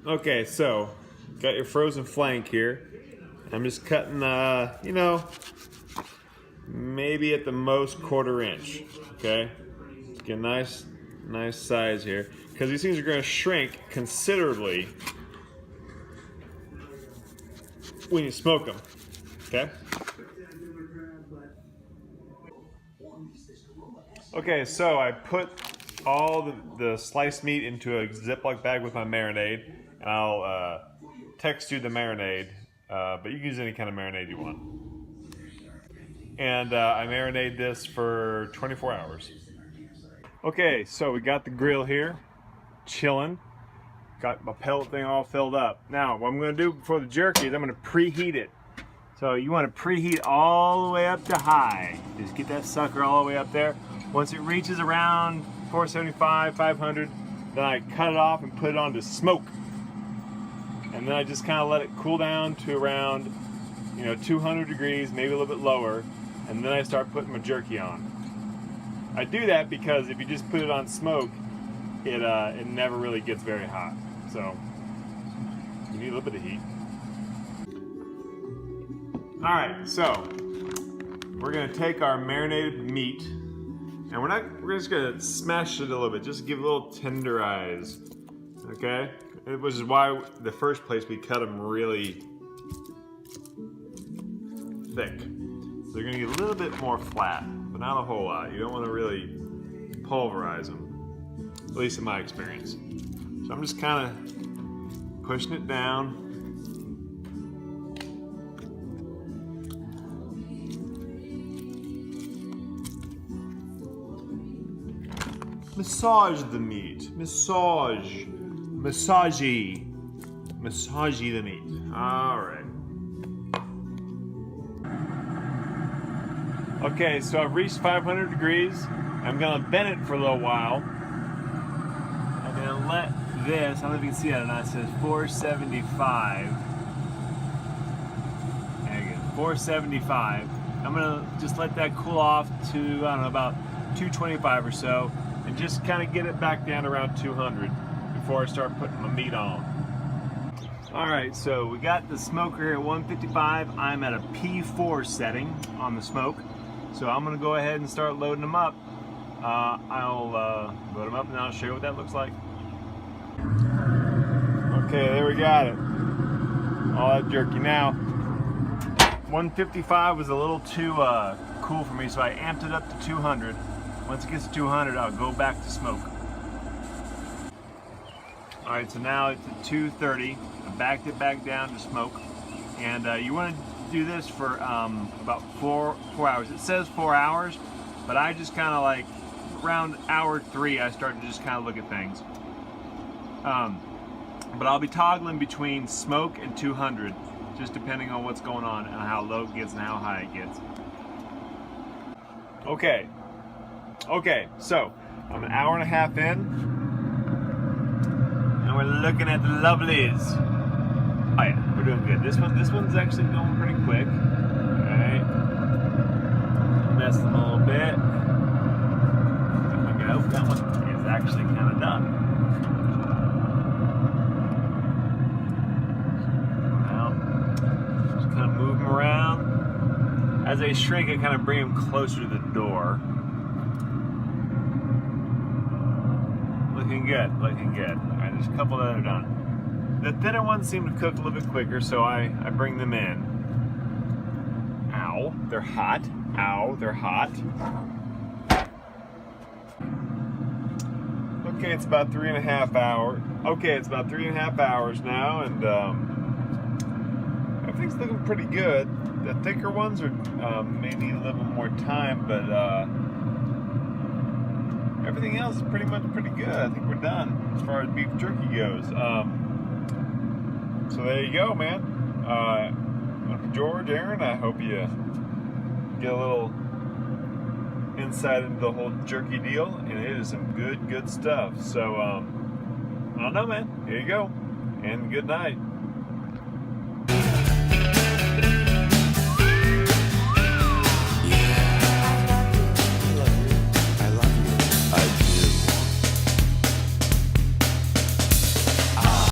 Okay, so got your frozen flank here. I'm just cutting, you know, maybe at the most 1/4 inch. Okay, get a nice size here because these things are going to shrink considerably when you smoke them. Okay. Okay, so I put all the sliced meat into a Ziploc bag with my marinade, and I'll text you the marinade, but you can use any kind of marinade you want. And I marinate this for 24 hours. Okay, so we got the grill here, chilling. Got my pellet thing all filled up. Now, what I'm going to do before the jerky is I'm going to preheat it. So you want to preheat all the way up to high. Just get that sucker all the way up there. Once it reaches around 475, 500, then I cut it off and put it on to smoke. And then I just kind of let it cool down to around, 200 degrees, maybe a little bit lower. And then I start putting my jerky on. I do that because if you just put it on smoke, it never really gets very hot. So you need a little bit of heat. All right, so we're gonna take our marinated meat, and we're just gonna smash it a little bit, just to give it a little tenderize, okay? Which is why the first place we cut them really thick. So they're gonna get a little bit more flat, but not a whole lot. You don't want to really pulverize them, at least in my experience. So I'm just kind of pushing it down. Massage the meat. Massage the meat. All right. Okay, so I've reached 500 degrees. I'm gonna vent it for a little while. I'm gonna let this, I don't know if you can see that or not, it says 475. There you go, 475. I'm gonna just let that cool off to, I don't know, about 225 or so, and just kind of get it back down around 200 before I start putting my meat on. All right, so we got the smoker here at 155. I'm at a P4 setting on the smoke. So I'm gonna go ahead and start loading them up. I'll load them up and I'll show you what that looks like. Okay, there we got it. All that jerky. Now, 155 was a little too cool for me, so I amped it up to 200. Once it gets to 200, I'll go back to smoke. All right, so now it's at 230. I backed it back down to smoke. And you want to do this for about four hours. It says 4 hours, but I just kind of like around hour 3 I start to just kind of look at things. But I'll be toggling between smoke and 200, just depending on what's going on and how low it gets and how high it gets. Okay, so I'm an hour and a half in, and we're looking at the lovelies. Oh yeah, we're doing good. This one's actually going pretty quick. Alright. Mess them a little bit. There we go. That one is actually kind of done. Now, just kind of move them around. As they shrink, I kind of bring them closer to the door. Looking good, looking good. Alright, there's a couple that are done. The thinner ones seem to cook a little bit quicker, so I bring them in. Ow, they're hot. Ow, they're hot. Okay, it's about 3.5 hours. Okay, it's about 3.5 hours now, and everything's looking pretty good. The thicker ones are may need a little more time, but everything else is pretty much pretty good. I think we're done as far as beef jerky goes. So there you go, man. Uncle George, Aaron, I hope you get a little insight into the whole jerky deal, and it is some good stuff. So, I don't know, man. Here you go, and good night.